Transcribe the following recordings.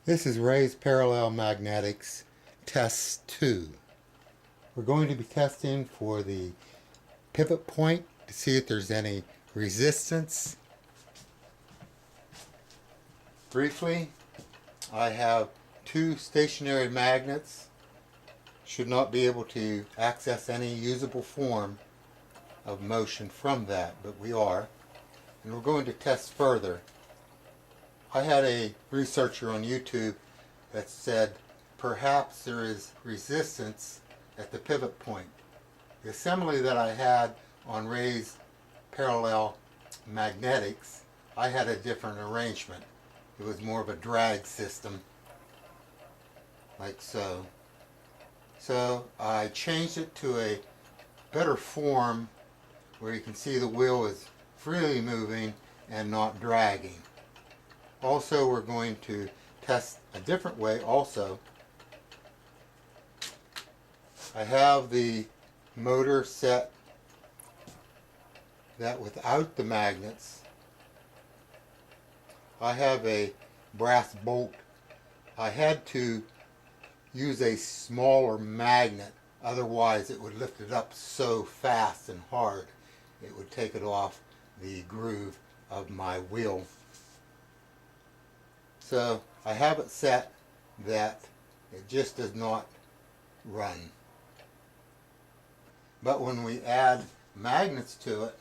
This is Ray's Parallel Magnetics Test 2. We're going to be testing for the pivot point to see if there's any resistance. Briefly, I have two stationary magnets. Should not be able to access any usable form of motion from that, but we are. And we're going to test further. I had a researcher on YouTube that said perhaps there is resistance at the pivot point. The assembly that I had on Ray's Parallel Magnetics, I had a different arrangement. It was more of a drag system, like so. So I changed it to a better form where you can see the wheel is freely moving and not dragging. Also, we're going to test a different way also. I have the motor set that without the magnets. I have a brass bolt. I had to use a smaller magnet, otherwise it would lift it up so fast and hard it would take it off the groove of my wheel. So I have it set that it just does not run. But when we add magnets to it,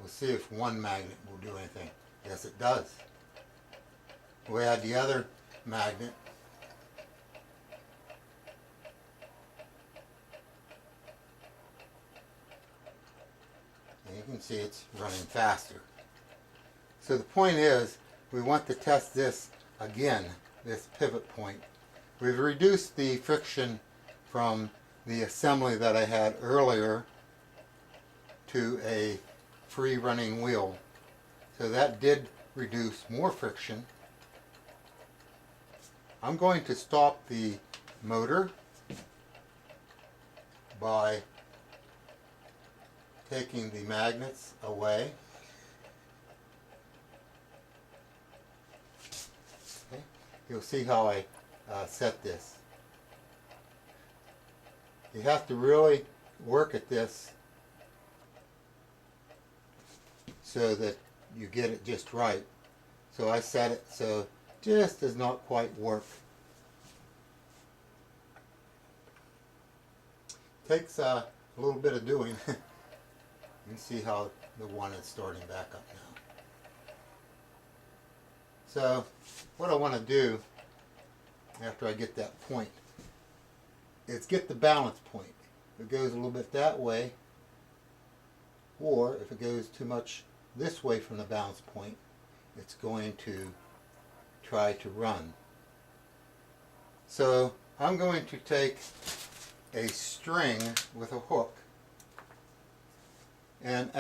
we'll see if one magnet will do anything. Yes, it does. We add the other magnet. And you can see it's running faster. So the point is, we want to test this again, this pivot point. We've reduced the friction from the assembly that I had earlier to a free running wheel. So that did reduce more friction. I'm going to stop the motor by taking the magnets away. Okay. You'll see how I set this. You have to really work at this so that you get it just right. So I set it so it just does not quite work. Takes a little bit of doing. You can see how the one is starting back up now. So what I want to do after I get that point is get the balance point. If it goes a little bit that way, or if it goes too much this way from the balance point, it's going to try to run. So I'm going to take a string with a hook, and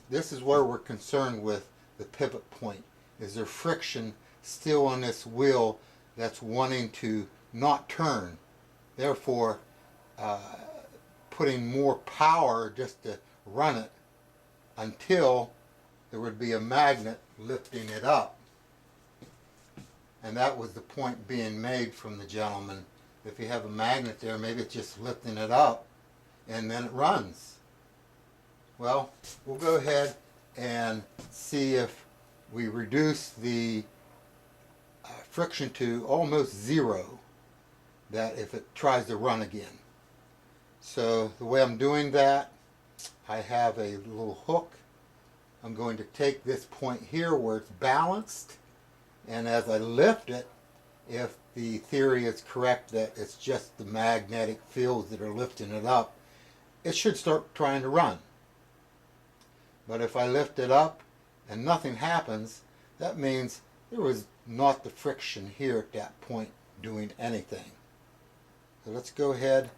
this is where we're concerned with the pivot point. Is there friction still on this wheel that's wanting to not turn? Therefore, putting more power just to run it until there would be a magnet lifting it up. And that was the point being made from the gentleman. If you have a magnet there, maybe it's just lifting it up and then it runs. Well, we'll go ahead and see if we reduce the friction to almost zero, that if it tries to run again. So the way I'm doing that, I have a little hook. I'm going to take this point here where it's balanced, and as I lift it, if the theory is correct that it's just the magnetic fields that are lifting it up, it should start trying to run. But if I lift it up and nothing happens, that means there was not the friction here at that point doing anything. So let's go ahead.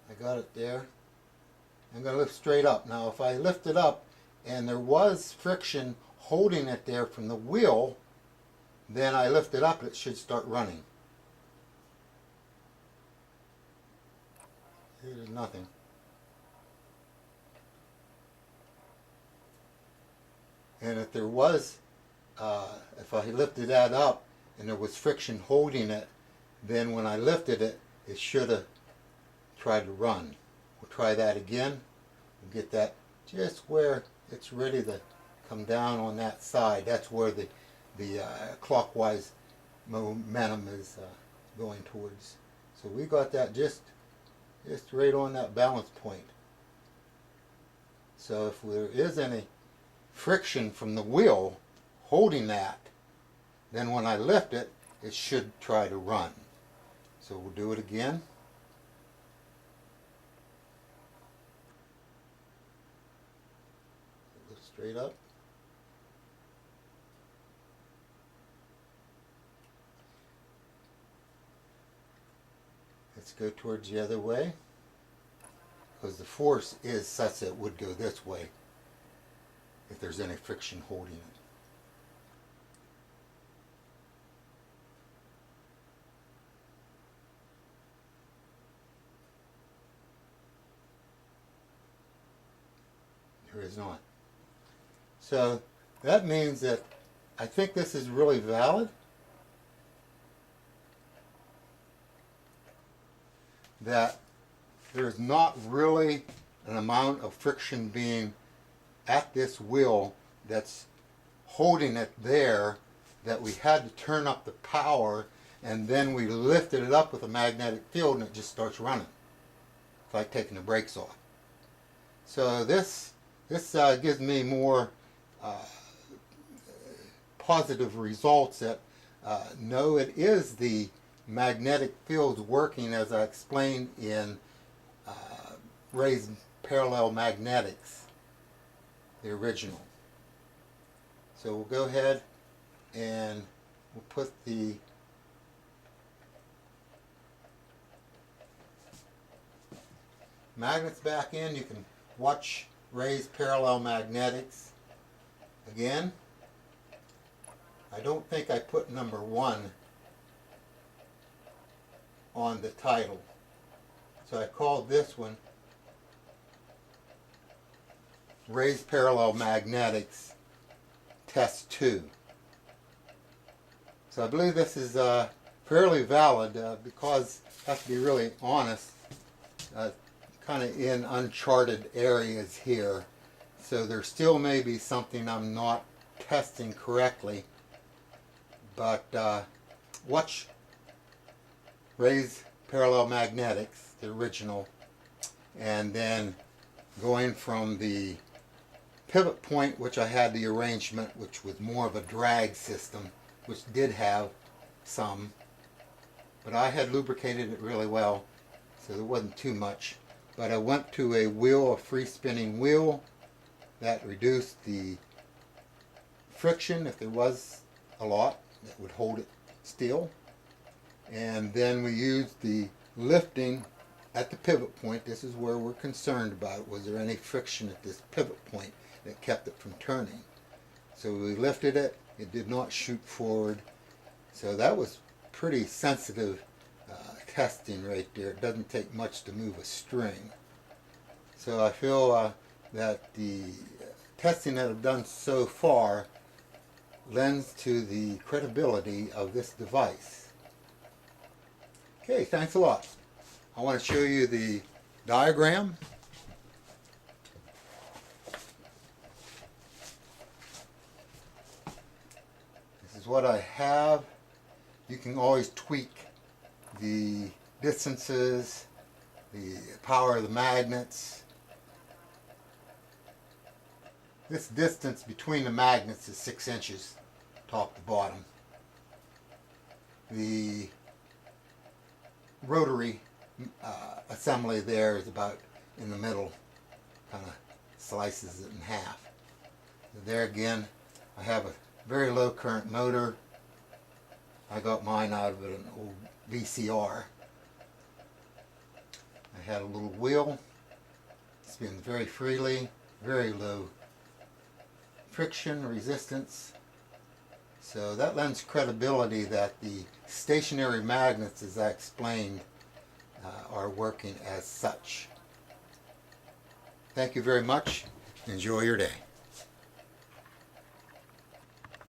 I got it there. I'm going to lift straight up. Now if I lift it up and there was friction holding it there from the wheel, then I lift it up and it should start running. There's nothing. And if there was, if I lifted that up and there was friction holding it, then when I lifted it, it should have tried to run. We'll try that again. We'll get that just where it's ready to come down on that side. That's where the clockwise momentum is going towards. So we got that just right on that balance point. So if there is any friction from the wheel holding that, then when I lift it, it should try to run. So we'll do it again. Lift straight up. Let's go towards the other way, because the force is such that it would go this way if there's any friction holding it. There is not. So that means that I think this is really valid. That there's not really an amount of friction being at this wheel that's holding it there, that we had to turn up the power and then we lifted it up with a magnetic field and it just starts running. It's like taking the brakes off. So this gives me more positive results that no, it is the magnetic fields working as I explained in Ray's Parallel Magnetics, the original. So we'll go ahead and we'll put the magnets back in. You can watch Ray's Parallel Magnetics again. I don't think I put number 1 on the title, so I called this one Ray's Parallel Magnetics Test 2. So I believe this is fairly valid because I have to be really honest, kind of in uncharted areas here, so there still may be something I'm not testing correctly, but watch Ray's Parallel Magnetics, the original, and then going from the pivot point, which I had the arrangement, which was more of a drag system, which did have some, but I had lubricated it really well, so there wasn't too much. But I went to a wheel, a free spinning wheel, that reduced the friction, if there was a lot, that would hold it still. And then we used the lifting at the pivot point. This is where we're concerned about. Was there any friction at this pivot point that kept it from turning? So we lifted it. It did not shoot forward. So that was pretty sensitive testing right there. It doesn't take much to move a string. So I feel that the testing that I've done so far lends to the credibility of this device. Okay, thanks a lot. I want to show you the diagram. This is what I have. You can always tweak the distances, the power of the magnets. This distance between the magnets is 6 inches, top to bottom. The rotary assembly there is about in the middle, kind of slices it in half. There again, I have a very low current motor. I got mine out of an old VCR. I had a little wheel, spins very freely, very low friction resistance. So that lends credibility that the stationary magnets, as I explained, are working as such. Thank you very much. Enjoy your day.